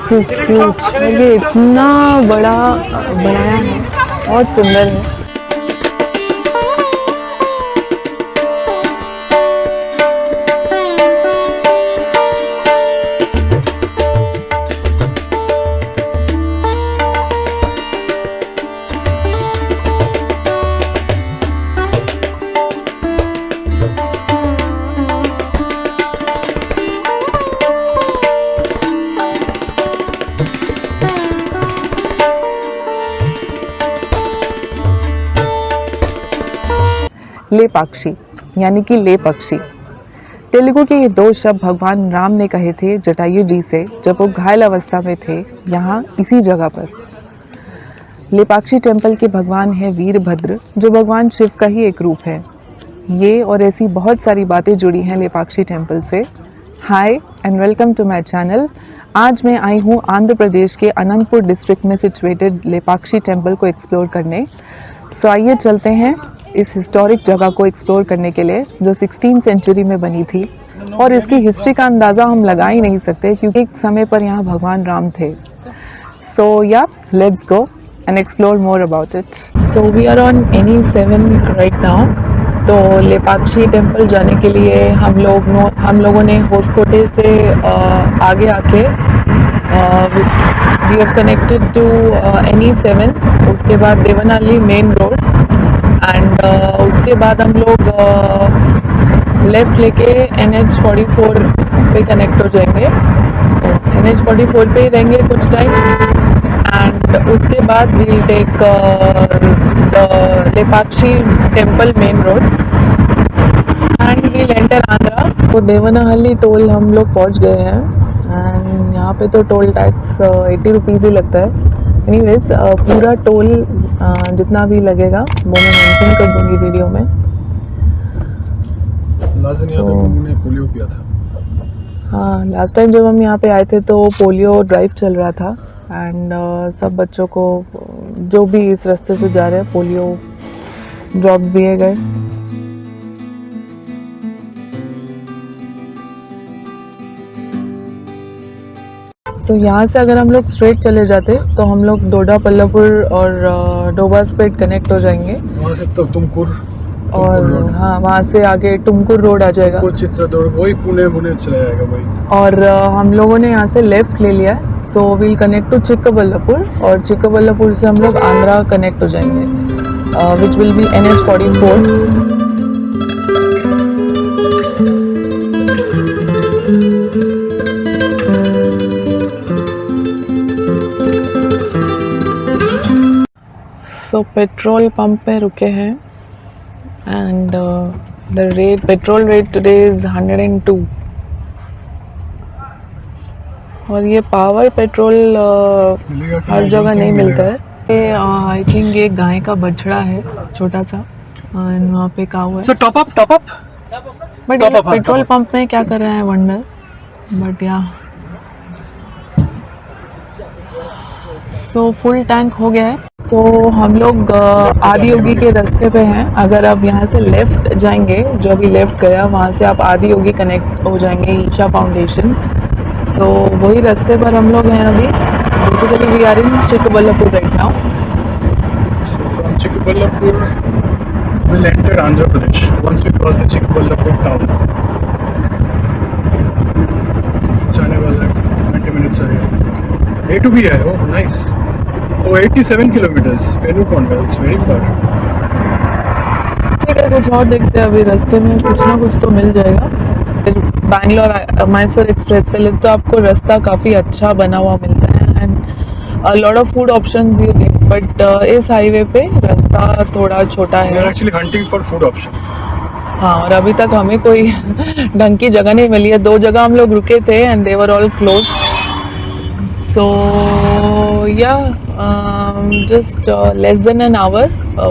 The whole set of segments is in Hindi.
This is huge. ये इतना बड़ा बनाया है, बहुत सुंदर है। लेपाक्षी यानी कि ले पक्षी। तेलुगु के ये दो शब्द भगवान राम ने कहे थे जटायु जी से जब वो घायल अवस्था में थे, यहाँ इसी जगह पर। लेपाक्षी टेम्पल के भगवान है वीरभद्र, जो भगवान शिव का ही एक रूप है। ये और ऐसी बहुत सारी बातें जुड़ी हैं लेपाक्षी टेम्पल से। Hi and welcome to my channel. आज मैं आई हूँ आंध्र प्रदेश के अनंतपुर डिस्ट्रिक्ट में सिचुएटेड लेपाक्षी टेम्पल को एक्सप्लोर करने। सो आइए चलते हैं इस हिस्टोरिक जगह को एक्सप्लोर करने के लिए, जो 16th सेंचुरी में बनी थी। और इसकी हिस्ट्री का अंदाज़ा हम लगा ही नहीं सकते क्योंकि एक समय पर यहाँ भगवान राम थे। So ya let's go and explore more about it. So we are on NE7 right now. तो लेपाक्षी टेम्पल जाने के लिए हम लोगों ने होसकोटे से आगे आके we have connected to NE7, उसके बाद देवनाली मेन रोड एंड उसके बाद हम लोग लेफ्ट लेके NH44 पे कनेक्ट हो जाएंगे। तो NH44 पे ही रहेंगे कुछ टाइम एंड उसके बाद we'll take the Lepakshi temple main road and we'll enter Andhra. तो देवनाहल्ली टोल हम लोग पहुंच गए हैं एंड यहाँ पे तो टोल टैक्स 80 रुपीज़ ही लगता है। एनीवेज पूरा टोल जितना भी लगेगा वो मैं मेंशन कर दूंगी वीडियो में। पोलियो पिया था। हाँ, लास्ट टाइम जब हम यहाँ पे आए थे तो पोलियो ड्राइव चल रहा था एंड सब बच्चों को जो भी इस रास्ते से जा रहे हैं पोलियो ड्रॉप्स दिए गए। तो यहाँ से अगर हम लोग स्ट्रेट चले जाते तो हम लोग डोडा पल्लापुर और डोबास्पेट कनेक्ट हो जाएंगे। वहाँ से तो तुमकुर और हाँ, वहाँ से आगे टुमकुर रोड आ जाएगा, वो चित्रदुर्ग, वही पुणे चला जाएगा वही। और हम लोगों ने यहाँ से लेफ्ट ले लिया है। So we'll connect to Chikkaballapur और चिक्कबल्लापुर से हम लोग आंध्रा कनेक्ट हो जाएंगे, विच विल बी NH44। तो पेट्रोल पंप पे रुके हैं and the petrol rate today is 102 और ये पावर पेट्रोल हर जगह नहीं मिलता है। आई थिंक ये गाय का बछड़ा है छोटा सा एंड वहाँ पे काऊ है। टॉप अप बट ये पेट्रोल पंप में क्या कर रहा है वंडर, बट या सो फुल टैंक हो गया है। तो हम लोग आदियोगी के रास्ते पे हैं। अगर आप यहाँ से लेफ्ट जाएंगे, जो अभी लेफ्ट गया वहाँ से आप आदियोगी कनेक्ट हो जाएंगे, ईशा फाउंडेशन। सो वही रास्ते पर हम लोग हैं अभी। Basically we are in Chikkaballapur right now. From Chikkaballapur we'll enter Andhra Pradesh once we cross the Chikkaballapur town. जाने वाला 20 minutes है। A to B है, oh nice। Oh 87 kilometers, Penukonda, it's very far। ठीक है, कुछ और देखते हैं अभी रास्ते में, कुछ ना कुछ तो मिल जाएगा। बैंगलोर मैसूर एक्सप्रेस से तो आपको रास्ता काफ़ी अच्छा बना हुआ मिलता है and lot of food options you get, but इस हाईवे पे रास्ता थोड़ा छोटा है। We are actually hunting for food option। हाँ, और अभी तक हमें कोई ढंग की जगह नहीं मिली है। 2 जगह हम लोग रुके थे and they were all closed. So yeah just less than an hour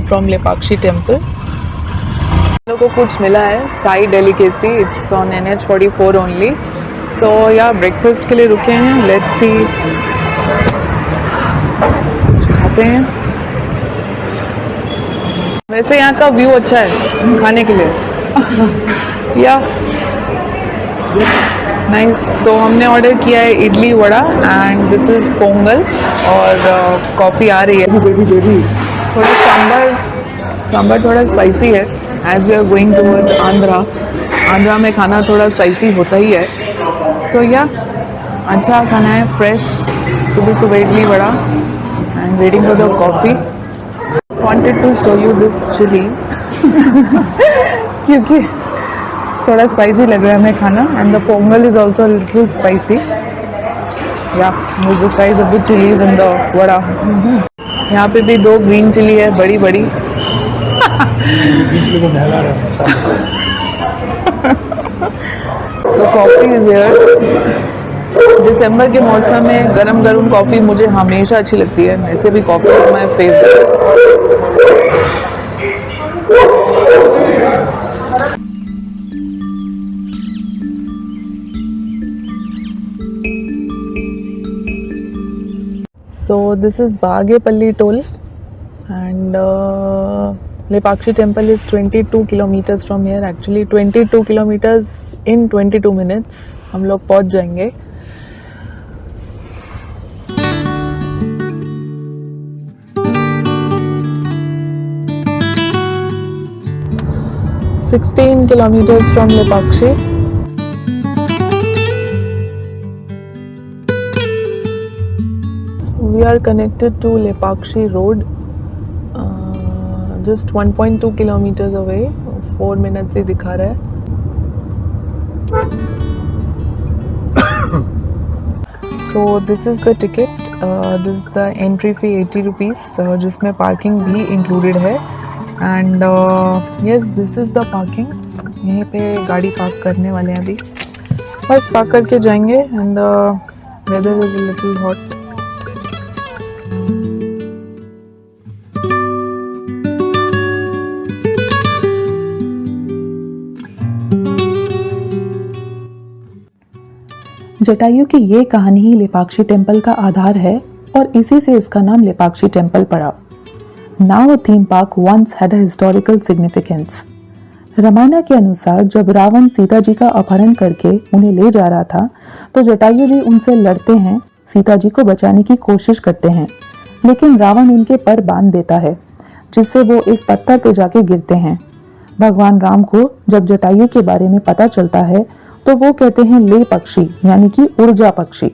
from Lepakshi temple. हम लोग को कुछ मिला है Sai delicacy, it's on NH44 only. So yeah breakfast के लिए रुके हैं, लेट्स सी कुछ खाते हैं। वैसे यहाँ का व्यू अच्छा है खाने के लिए या नाइस। तो हमने ऑर्डर किया है idli vada and this is Pongal और कॉफ़ी आ रही है। थोड़ा सांबर थोड़ा स्पाइसी है as we are going towards Andhra में खाना थोड़ा स्पाइसी होता ही है। सो या अच्छा खाना है, फ्रेश सुबह सुबह idli vada and waiting for the coffee. Wanted to show you this chilli क्योंकि थोड़ा स्पाइसी लग रहा है हमें खाना and the pongal is also little spicy. Yeah the size of the chillies in the vada. यहाँ पे भी 2 ग्रीन चिली है बड़ी बड़ी। तो कॉफ़ी इज हियर। दिसंबर के मौसम में गरम गरम कॉफ़ी मुझे हमेशा अच्छी लगती है। वैसे भी coffee is my favourite. So this is Bagepalli toll and Lepakshi temple is 22 kilometers from here. Actually 22 kilometers in 22 minutes हम लोग पहुंच जाएंगे। (16 kilometers from Lepakshi. We are connected to Lepakshi Road, just 1.2 kilometers away. 4 minutes ही दिखा रहा है। So this is the ticket. This is the entry fee 80 rupees, जिसमें parking भी included है। And yes, this is the parking. यहीं पे गाड़ी पार्क करने वाले हैं अभी। बस पार्क करके जाएंगे and the weather is a little hot. Jatayu की ये कहानी ही लेपाक्षी टेम्पल का आधार है और इसी से इसका नाम लेपाक्षी टेम्पल पड़ा। Now a theme park once had a historical significance. Ramayana के अनुसार जब रावण सीता जी का अपहरण करके उन्हें ले जा रहा था तो जटायु जी उनसे लड़ते हैं, सीता जी को बचाने की कोशिश करते हैं, लेकिन रावण उनके पर बांध देता है जिससे वो एक पत्थर पे जाके गिरते हैं। भगवान राम को जब जटायु के बारे में पता चलता है तो वो कहते हैं ले पक्षी यानी कि ऊर्जा पक्षी।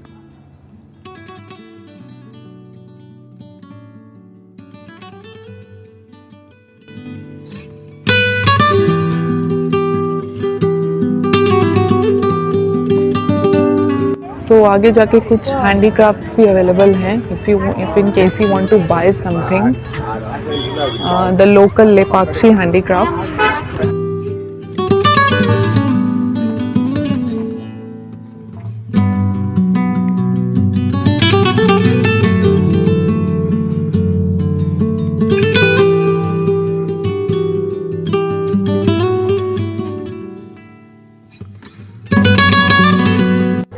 So आगे जाके कुछ हैंडीक्राफ्ट्स भी अवेलेबल हैं if in case you want to buy something, the local Lepakshi handicrafts.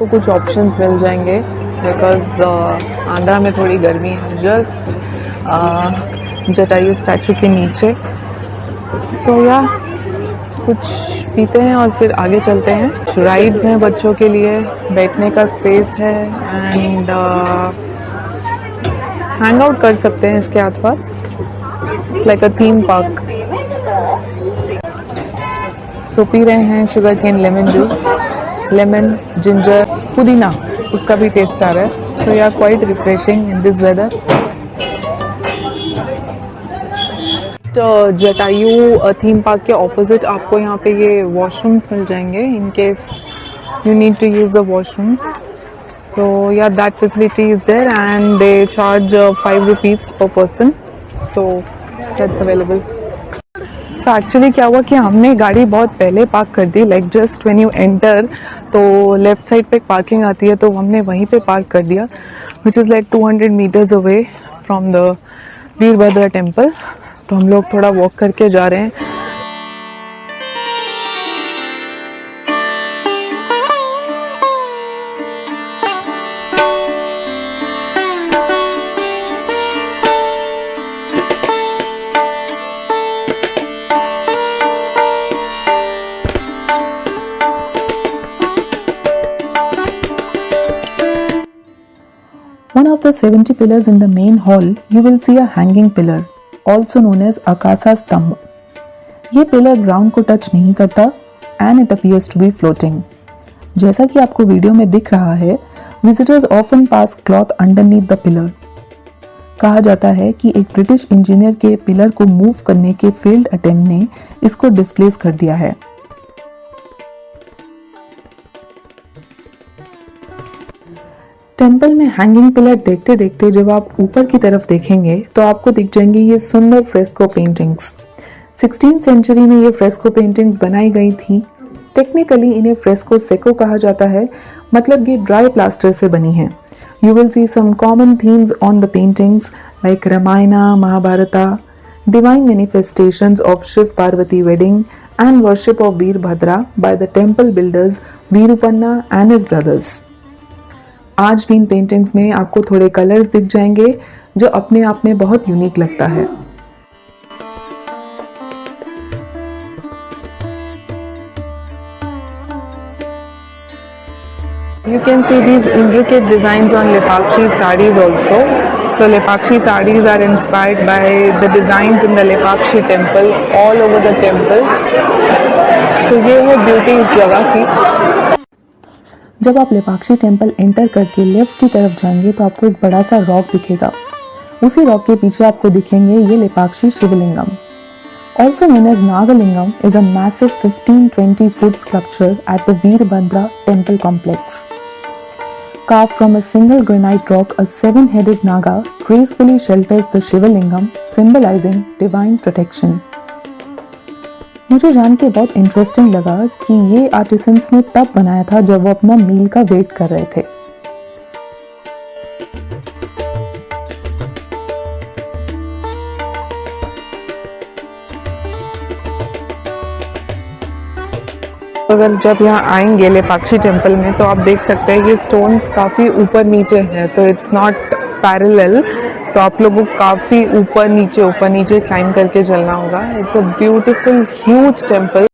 तो कुछ ऑप्शंस मिल जाएंगे बिकॉज आंध्रा में थोड़ी गर्मी है। जस्ट जटायु स्टैचू के नीचे। सो या कुछ पीते हैं और फिर आगे चलते हैं। राइड्स हैं बच्चों के लिए, बैठने का स्पेस है एंड हैंग आउट कर सकते हैं इसके आसपास। It's like a theme park. So पी रहे हैं sugar cane lemon juice, lemon ginger पुदीना, उसका भी टेस्ट आ रहा है। So ya quite refreshing in this weather. तो जटायु थीम पार्क के ऑपोजिट आपको यहाँ पे ये वॉशरूम्स मिल जाएंगे in case you need to use the washrooms. तो ya that facility is there and they charge 5 rupees per person. So that's available. So actually क्या हुआ कि हमने गाड़ी बहुत पहले पार्क कर दी, like just when you enter तो लेफ़्ट साइड पे पार्किंग आती है तो हमने वहीं पे पार्क कर दिया which is like 200 metres away from the Virabhadra temple. तो हम लोग थोड़ा वॉक करके जा रहे हैं। One of the 70 pillars in the main hall, you will see a hanging pillar, also known as Akasa Stambh. ये पिलर ग्राउंड को टच नहीं करता and it appears to be floating. जैसा कि आपको वीडियो में दिख रहा है, visitors often pass cloth underneath the pillar. कहा जाता है कि एक ब्रिटिश इंजीनियर के पिलर को मूव करने के फेल्ड अटेम्प्ट ने इसको डिस्प्लेस कर दिया है. टेंपल में हैंगिंग पिलर देखते देखते जब आप ऊपर की तरफ देखेंगे तो आपको दिख जाएंगे ये सुंदर फ्रेस्को पेंटिंग्स. 16th सेंचुरी में ये फ्रेस्को पेंटिंग्स बनाई गई थी. टेक्निकली इन्हें फ्रेस्को सेको कहा जाता है, मतलब ये ड्राई प्लास्टर से बनी है. You will see some common themes on the paintings like Ramayana, Mahabharata, divine manifestations of Shiv Parvati wedding and worship of Veerbhadra by the temple builders Veerupanna and his brothers. आज भी इन पेंटिंग्स में आपको थोड़े कलर्स दिख जाएंगे जो अपने आप में बहुत यूनिक लगता है. You can see these intricate designs on Lepakshi sarees also. So Lepakshi sarees are inspired by the designs in the Lepakshi temple all over the temple. So ये है ब्यूटी इस जगह की. जब आप लेपाक्षी टेम्पल एंटर करके लेफ्ट की तरफ जाएंगे तो आपको एक बड़ा सा रॉक दिखेगा. उसी रॉक के पीछे आपको दिखेंगे ये Lepakshi Sivalingam. Also known as Nagalingam is a massive 15-20 foot sculpture at the Veerbhadra temple complex. Carved from a single granite rock, a 7-headed Naga gracefully shelters the Shivalingam, symbolizing divine protection. मुझे जान के बहुत इंटरेस्टिंग लगा कि ये आर्टिसंस ने तब बनाया था जब वो अपना मील का वेट कर रहे थे. अगर जब यहाँ आएंगे लेपाक्षी टेम्पल में तो आप देख सकते हैं ये स्टोन्स काफ़ी ऊपर नीचे है, तो इट्स नॉट पैरेलल, तो आप लोगों को काफ़ी ऊपर नीचे क्लाइंब करके चलना होगा. It's a beautiful huge temple.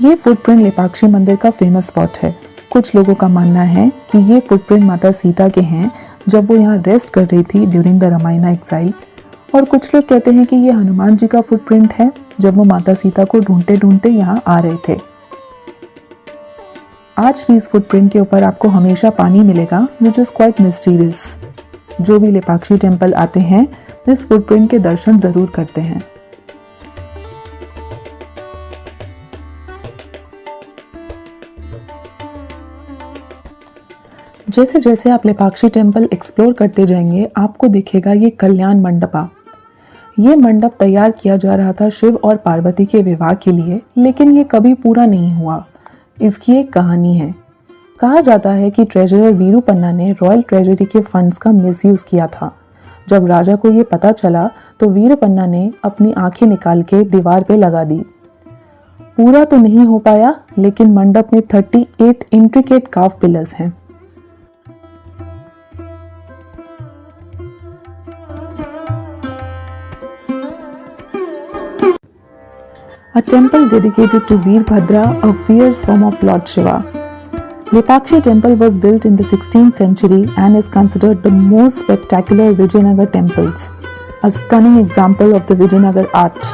ये फुटप्रिंट लेपाक्षी मंदिर का फेमस स्पॉट है. कुछ लोगों का मानना है कि ये फुटप्रिंट माता सीता के हैं जब वो यहाँ रेस्ट कर रही थी ड्यूरिंग द रामायण एक्साइल, और कुछ लोग कहते हैं कि ये हनुमान जी का फुटप्रिंट है जब वो माता सीता को ढूंढते ढूंढते यहाँ आ रहे थे. आज भी इस फुटप्रिंट के ऊपर आपको हमेशा पानी मिलेगा, विच इज क्वाइट मिस्टीरियस. जो भी लेपाक्षी टेम्पल आते हैं इस फुटप्रिंट के दर्शन जरूर करते हैं. जैसे जैसे आप लेपाक्षी टेम्पल एक्सप्लोर करते जाएंगे आपको दिखेगा ये कल्याण मंडपा. ये मंडप तैयार किया जा रहा था शिव और पार्वती के विवाह के लिए, लेकिन ये कभी पूरा नहीं हुआ. इसकी एक कहानी है. कहा जाता है कि ट्रेजरर वीरूपन्ना ने रॉयल ट्रेजरी के फंड्स का मिसयूज किया था. जब राजा को ये पता चला तो वीरूपन्ना ने अपनी आंखें निकाल के दीवार पे लगा दी. पूरा तो नहीं हो पाया, लेकिन मंडप में 38 इंट्रिकेट कार्व पिलर्स हैं. A temple dedicated to Veerbhadra, a fierce form of Lord Shiva. Lepakshi temple was built in the 16th century and is considered the most spectacular Vijayanagar temples, a stunning example of the Vijayanagar art.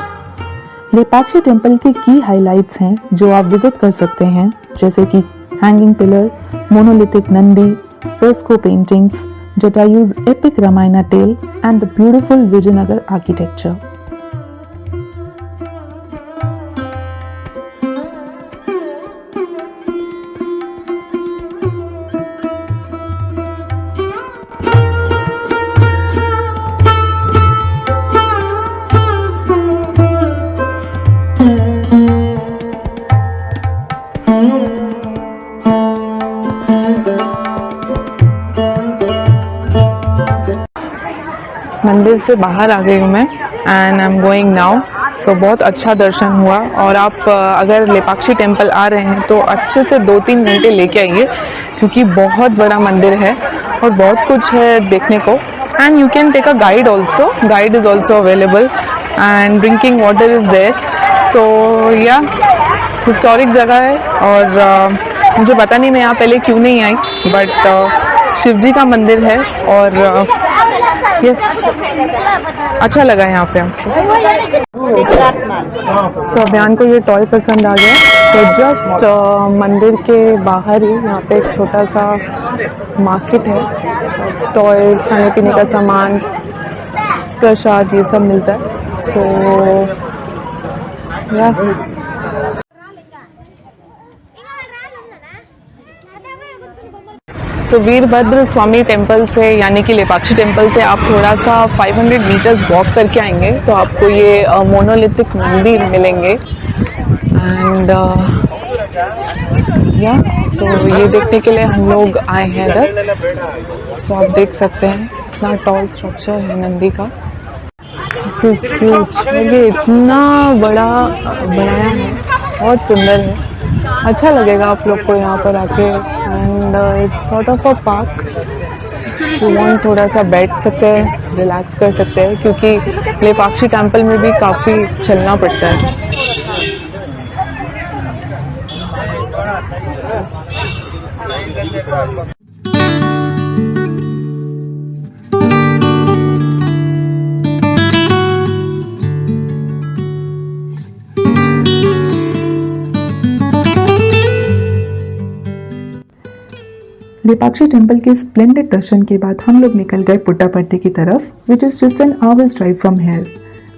Lepakshi temple के key highlights हैं जो आप visit कर सकते हैं, जैसे कि hanging pillar, monolithic Nandi, fresco paintings, Jatayu's epic Ramayana tale, and the beautiful Vijayanagar architecture. मंदिर से बाहर आ गई हूँ मैं and I am going now. So बहुत अच्छा दर्शन हुआ. और आप अगर लेपाक्षी टेम्पल आ रहे हैं तो अच्छे से 2-3 घंटे लेके आइए, क्योंकि बहुत बड़ा मंदिर है और बहुत कुछ है देखने को. and you can take a guide also. Guide is also available and drinking water is there. So yeah, historic जगह है और मुझे पता नहीं मैं यहाँ पहले क्यों नहीं आई, बट शिव जी का मंदिर है और यस अच्छा लगा यहाँ पे हमको। सो अभियान को ये टॉय पसंद आ गया, तो जस्ट मंदिर के बाहर ही यहाँ पे एक छोटा सा मार्केट है, टॉय खाने पीने का सामान, प्रसाद ये सब मिलता है। सो या सो वीरभद्र स्वामी टेम्पल से यानी कि लेपाक्षी टेम्पल से आप थोड़ा सा 500 मीटर्स वॉक करके आएंगे तो आपको ये मोनोलिथिक मंदिर मिलेंगे। एंड या सो ये देखने के लिए हम लोग आए हैं इधर। सो आप देख सकते हैं इतना टॉल स्ट्रक्चर है नंदी का, दिस इज ह्यूज। ये इतना बड़ा बनाया है, बहुत सुंदर है, अच्छा लगेगा आप लोग को यहाँ पर आके। And it's sort of a park, you want थोड़ा सा बैठ सकते हैं, रिलैक्स कर सकते हैं, क्योंकि लेपाक्षी टेम्पल में भी काफ़ी चलना पड़ता है। लेपाक्षी टेम्पल के स्प्लेंडेड दर्शन के बाद हम लोग निकल गए पुट्टापर्ती की तरफ, which is just an hours drive from here.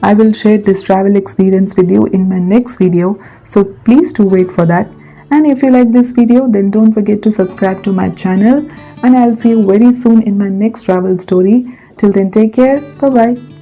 I will share this travel experience with you in my next video, so please do wait for that. And if you like this video, then don't forget to subscribe to my channel, and I'll see you very soon in my next travel story. Till then, take care. Bye bye.